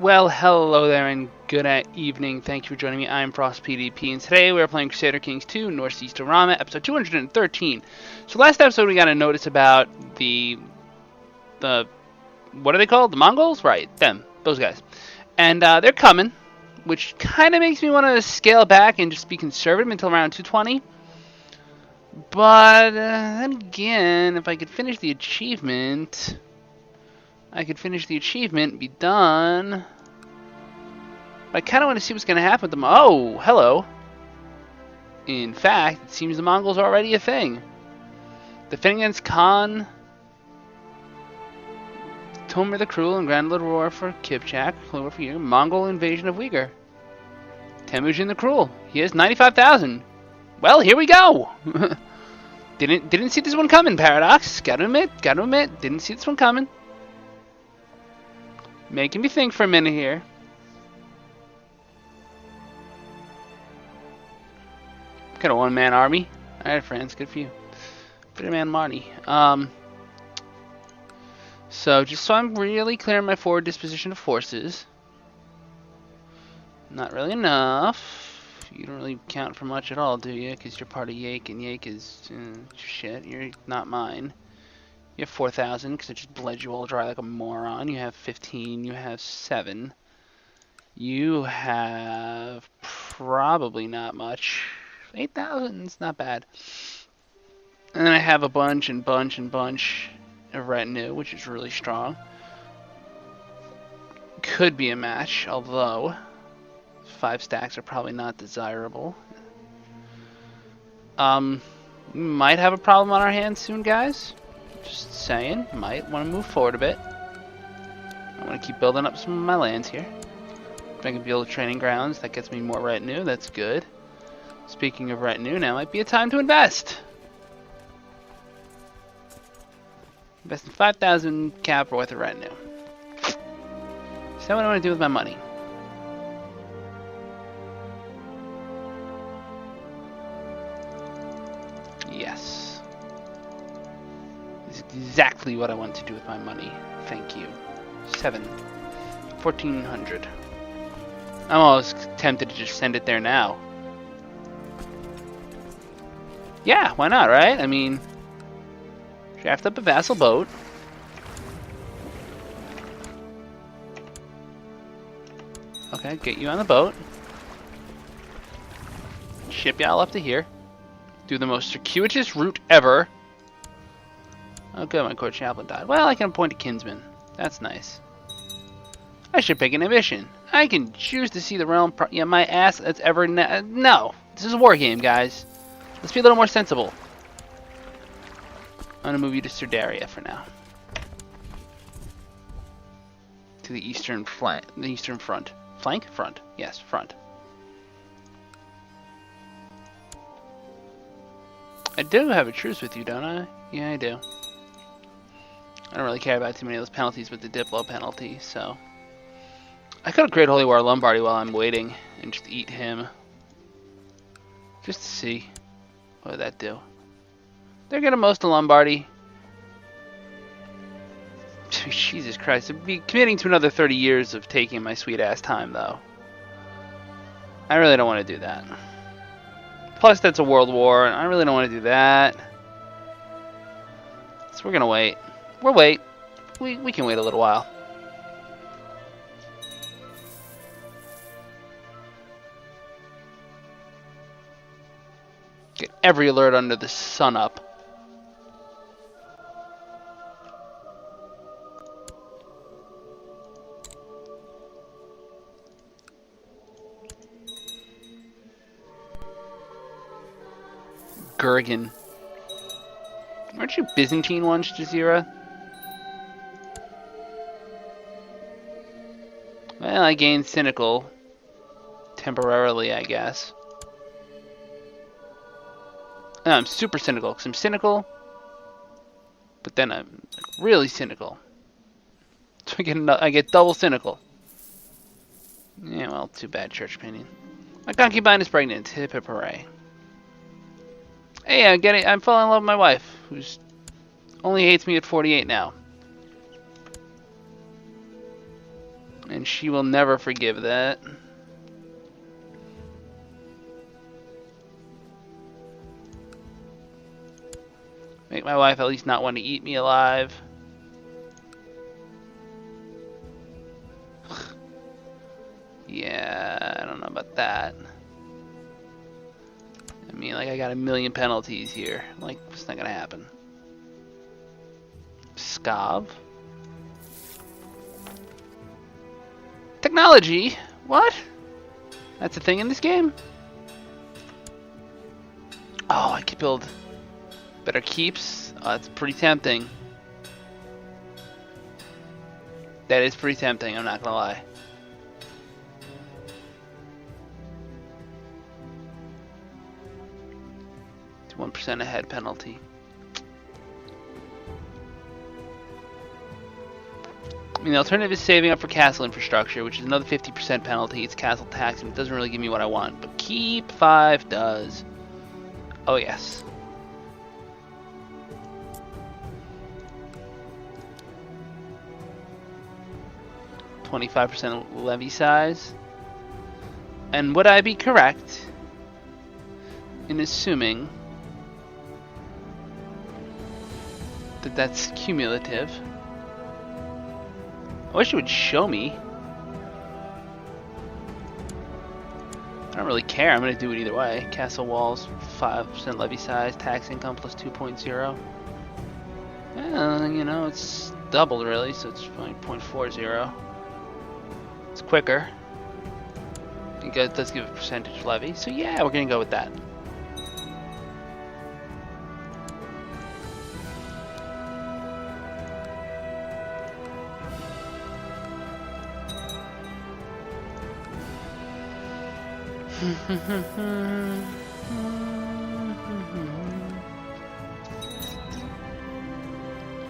Well, hello there and good evening. Thank you for joining me. I'm Frost PvP, and today we're playing Crusader Kings 2, Norse-East-O-Rama, episode 213. So last episode we got a notice about the what are they called? The Mongols? Right, them, those guys. And they're coming, which kind of makes me want to scale back and just be conservative until around 220. But then again, if I could finish the achievement... and be done. I kind of want to see what's going to happen with them. Oh, hello. In fact, it seems the Mongols are already a thing. Defending against Khan, Tomer the Cruel, and Grand Lord War for Kipchak. War for you. Mongol invasion of Uyghur. Temujin the Cruel. He has 95,000. Well, here we go. Didn't see this one coming, Paradox. Gotta admit. Didn't see this one coming. Making me think for a minute here. Got a one-man army. Alright, friends, good for you. Three-man army. So, just so I'm really clear on my forward disposition of forces. Not really enough. You don't really count for much at all, do you? Because you're part of Yake, and Yake is... shit, you're not mine. You have 4,000, because I just bled you all dry like a moron. You have 15, you have 7. You have probably not much. 8,000 is not bad. And then I have a bunch of retinue, which is really strong. Could be a match, although 5 stacks are probably not desirable. We might have a problem on our hands soon, guys. Just saying, might want to move forward a bit. I want to keep building up some of my lands here. If I can build training grounds, that gets me more retinue, that's good. Speaking of retinue, now might be a time to invest. Invest in 5,000 cap worth of retinue. Is that what I want to do with my money? Yes. This is exactly what I want to do with my money. Thank you. 1,400. I'm almost tempted to just send it there now. Yeah, why not, right? I mean, draft up a vassal boat. Okay, get you on the boat. Ship y'all up to here. Do the most circuitous route ever. Oh good, my court chaplain died. Well, I can appoint a kinsman. That's nice. I should pick an ambition. I can choose to see the realm yeah, my ass that's ever no. This is a war game, guys. Let's be a little more sensible. I'm gonna move you to Serdaria for now. To the eastern flank, the eastern front. Flank? Front. Yes, front. I do have a truce with you, don't I? Yeah, I do. I don't really care about too many of those penalties with the Diplo penalty, so... I could have created Holy War Lombardy while I'm waiting and just eat him. Just to see. What would that do? They're gonna most of Lombardy. Jesus Christ, I'd be committing to another 30 years of taking my sweet ass time, though. I really don't want to do that. Plus, that's a world war, and I really don't want to do that. So we're gonna wait. We'll wait. We can wait a little while. Get every alert under the sun up. Gurgan. Aren't you Byzantine once, Jazeera? Well, I gained cynical. Temporarily, I guess. No, I'm super cynical, because I'm cynical, but then I'm really cynical. So I get double cynical. Yeah, well, too bad, church opinion. My concubine is pregnant. Hip hip hooray. Hey, I'm falling in love with my wife, who's only hates me at 48 now. And she will never forgive that. Make my wife at least not want to eat me alive. Yeah, I don't know about that. I mean, like, I got a million penalties here. Like, it's not gonna happen. Scav? Technology? What? That's a thing in this game? Oh, I could build better keeps. Oh, that's pretty tempting. That is pretty tempting, I'm not gonna lie. It's 1% ahead penalty. I mean, the alternative is saving up for castle infrastructure, which is another 50% penalty. It's castle tax, and it doesn't really give me what I want. But keep 5 does. Oh, yes. %25 levy size. And would I be correct in assuming that that's cumulative? I wish it would show me. I don't really care. I'm going to do it either way. Castle walls, 5% levy size, tax income plus 2.0. Yeah, you know, it's doubled really, so it's 0.40. It's quicker. It does give a percentage levy, so yeah, we're going to go with that.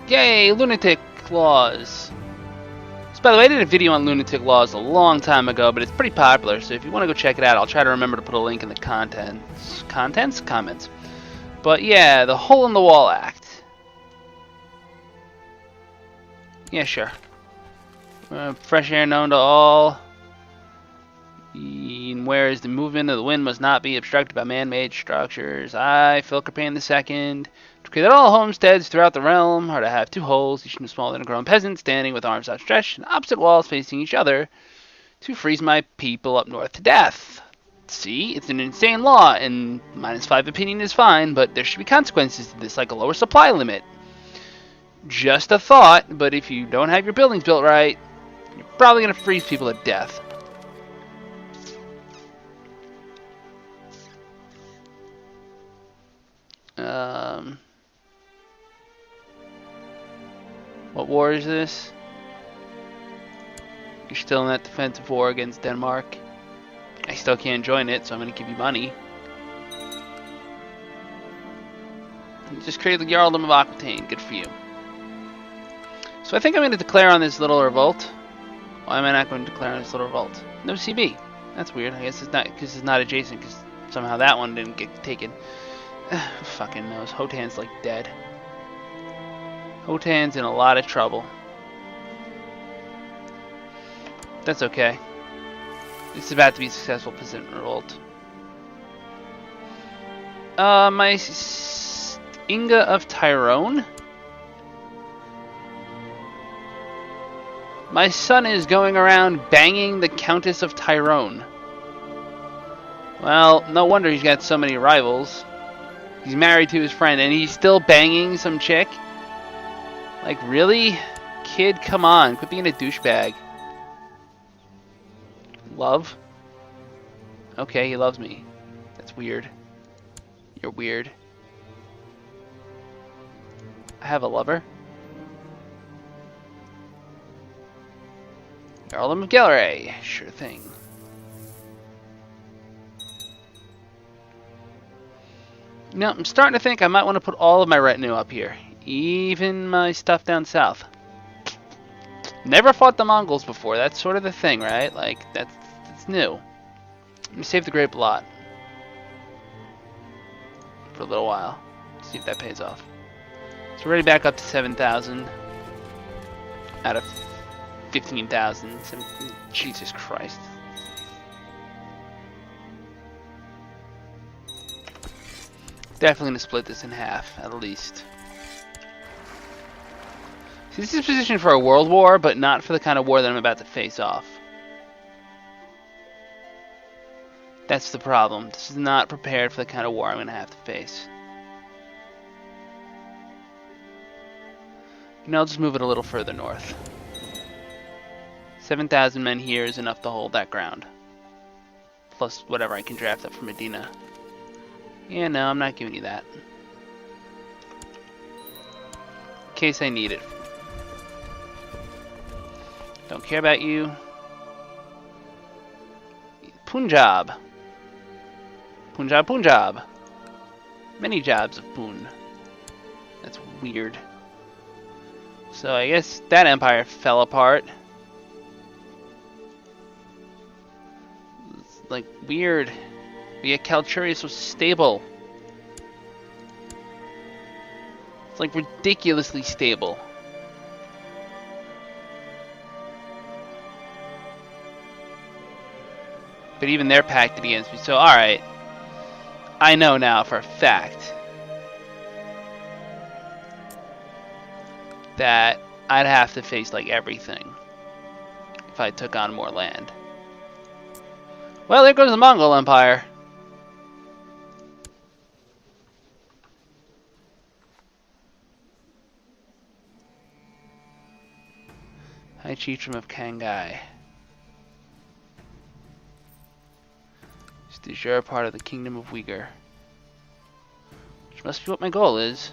Yay, Lunatic laws. So by the way, I did a video on Lunatic laws a long time ago, but it's pretty popular, so if you want to go check it out, I'll try to remember to put a link in the comments. But yeah, the Hole in the Wall Act. Yeah, sure. Fresh air known to all. Whereas the movement of the wind must not be obstructed by man-made structures. I, Phil Capain II, decree that all homesteads throughout the realm are to have 2 holes, each smaller than a grown peasant, standing with arms outstretched and opposite walls facing each other, to freeze my people up north to death. See, it's an insane law, and -5 opinion is fine, but there should be consequences to this, like a lower supply limit. Just a thought, but if you don't have your buildings built right, you're probably going to freeze people to death. What war is this? You're still in that defensive war against Denmark. I still can't join it, so I'm going to give you money. You just created the Jarldom of Aquitaine. Good for you. So I think I'm going to declare on this little revolt. Why am I not going to declare on this little revolt? No CB. That's weird. I guess it's not because it's not adjacent, because somehow that one didn't get taken. Who fucking knows? Hotan's like dead. Hotan's in a lot of trouble. That's okay. This is about to be a successful peasant revolt. My Inga of Tyrone? My son is going around banging the Countess of Tyrone. Well, no wonder he's got so many rivals. He's married to his friend and he's still banging some chick? Like, really? Kid, come on. Quit being a douchebag. Love? Okay, he loves me. That's weird. You're weird. I have a lover? Jarldom of Gelre. Sure thing. Now, I'm starting to think I might want to put all of my retinue up here. Even my stuff down south. Never fought the Mongols before. That's sort of the thing, right? Like, that's new. Let me save the Great Blot. For a little while. See if that pays off. So we're already back up to 7,000. Out of 15,000. Jesus Christ. Definitely gonna split this in half, at least. See, this is positioned for a world war, but not for the kind of war that I'm about to face off. That's the problem. This is not prepared for the kind of war I'm gonna have to face. You know, I'll just move it a little further north. 7,000 men here is enough to hold that ground. Plus whatever I can draft up from Medina. Yeah, no, I'm not giving you that. In case I need it. Don't care about you. Punjab. Punjab, Punjab. Many jobs of Pun. That's weird. So I guess that empire fell apart. It's like weird. But yet Kalchuri is so stable. It's like ridiculously stable. But even they're pacted against me, so alright. I know now for a fact that I'd have to face like everything if I took on more land. Well, there goes the Mongol Empire. High Chieftain of Kangai. De jure part of the Kingdom of Uyghur. Which must be what my goal is.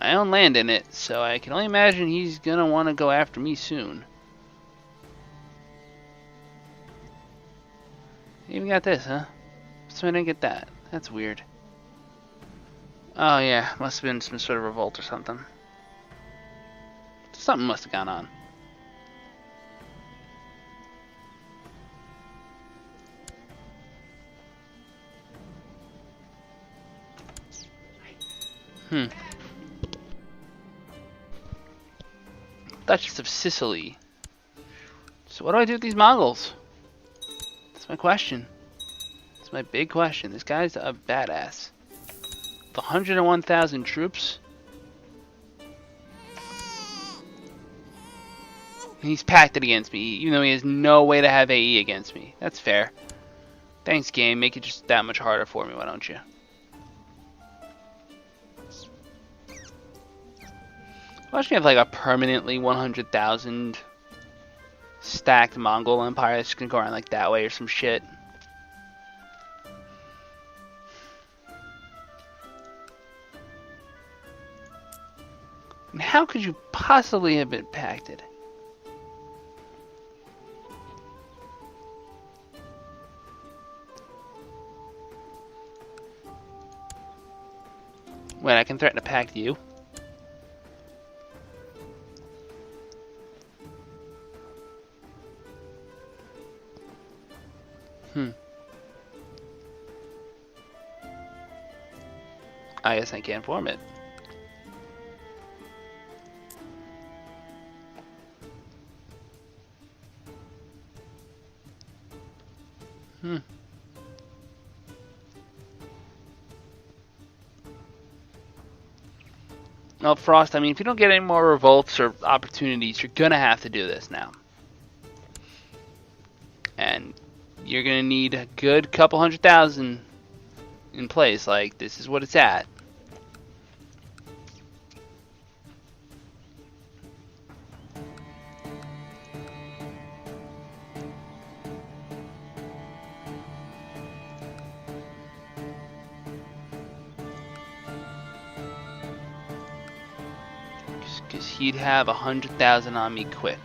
I own land in it, so I can only imagine he's gonna want to go after me soon. Even got this, huh? So I didn't get that. That's weird. Oh yeah, must have been some sort of revolt or something. Something must have gone on. Duchess of Sicily. So what do I do with these Mongols? That's my question. That's my big question. This guy's a badass. The 101,000 troops. And he's packed it against me, even though he has no way to have AE against me. That's fair. Thanks, game. Make it just that much harder for me, why don't you? Watch me have like a permanently 100,000 stacked Mongol Empire that's just gonna go around like that way or some shit. And how could you possibly have been pacted? Wait, I can threaten to pact you? I guess I can't form it. Well, Frost, I mean, if you don't get any more revolts or opportunities, you're gonna have to do this now. And you're gonna need a good couple 100,000 in place. Like, this is what it's at. Because he'd have 100,000 on me quick.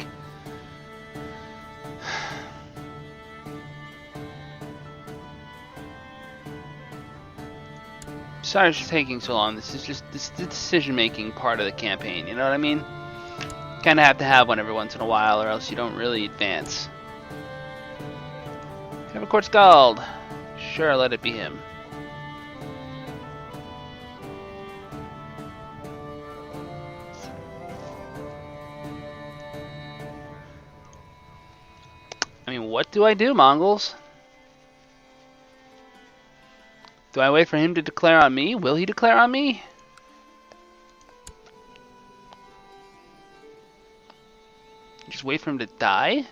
Sorry for taking so long. This is just the decision-making part of the campaign. You know what I mean? Kind of have to have one every once in a while, or else you don't really advance. Have a court scald. Sure, let it be him. What do I do, Mongols? Do I wait for him to declare on me? Will he declare on me? Just wait for him to die?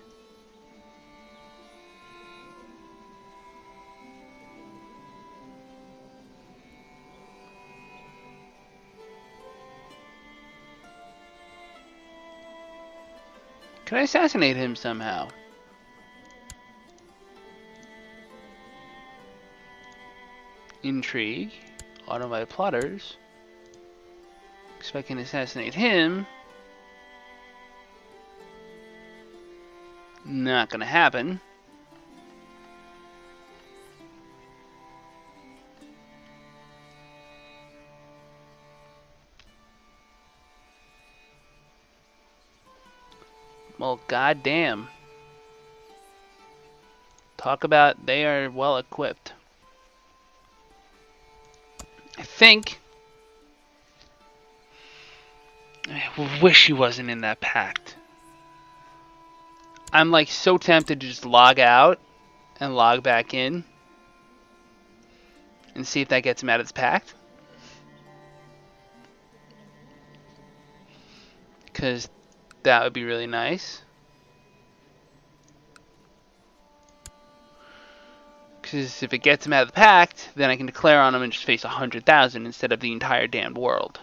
Can I assassinate him somehow? Intrigue. Automated plotters. If I can assassinate him. Not gonna happen. Well, goddamn. Talk about they are well equipped. I think. I wish he wasn't in that pact. I'm like so tempted to just log out and log back in and see if that gets him out of his pact. Because that would be really nice. Because if it gets him out of the pact, then I can declare on him and just face 100,000 instead of the entire damned world.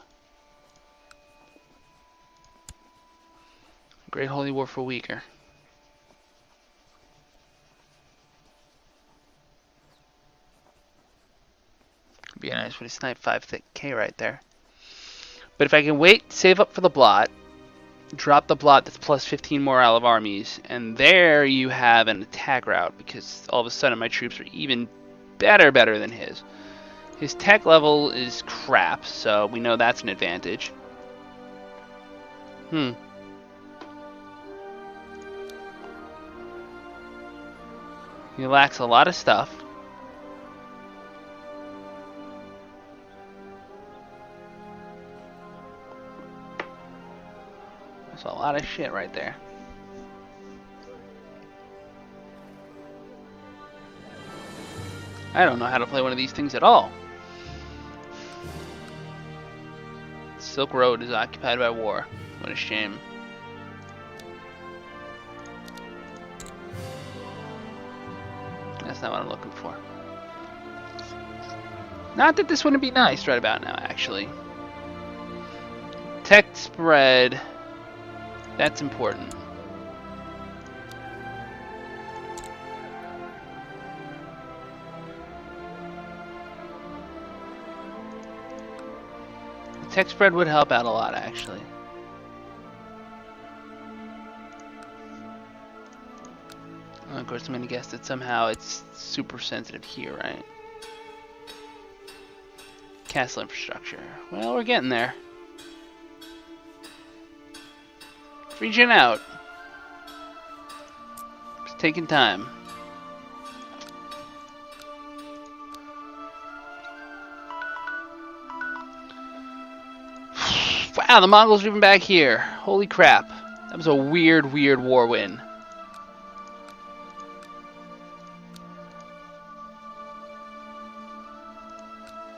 Great Holy War for weaker. Be a nice way to snipe 5K right there. But if I can wait, save up for the blot, drop the blot that's plus 15 morale of armies, and there you have an attack route, because all of a sudden my troops are even better than his. His tech level is crap, so we know that's an advantage. He lacks a lot of stuff. That's a lot of shit right there. I don't know how to play one of these things at all. Silk Road is occupied by war. What a shame. That's not what I'm looking for. Not that this wouldn't be nice right about now, actually. Tech spread. That's important. The tech spread would help out a lot, actually. And of course, I'm going to guess that somehow it's super sensitive here, right? Castle infrastructure. Well, we're getting there. Regen out. It's taking time. Wow, the Mongols are even back here. Holy crap. That was a weird war win.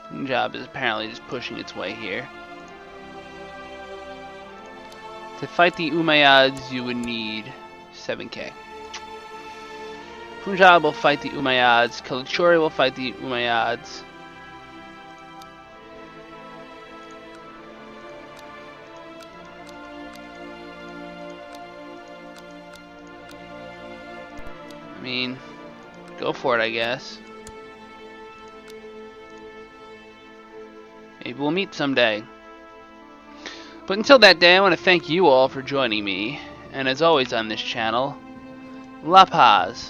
Punjab is apparently just pushing its way here. To fight the Umayyads, you would need 7k. Punjab will fight the Umayyads. Kalachuri will fight the Umayyads. I mean, go for it, I guess. Maybe we'll meet someday. But until that day, I want to thank you all for joining me. And as always on this channel, La Paz.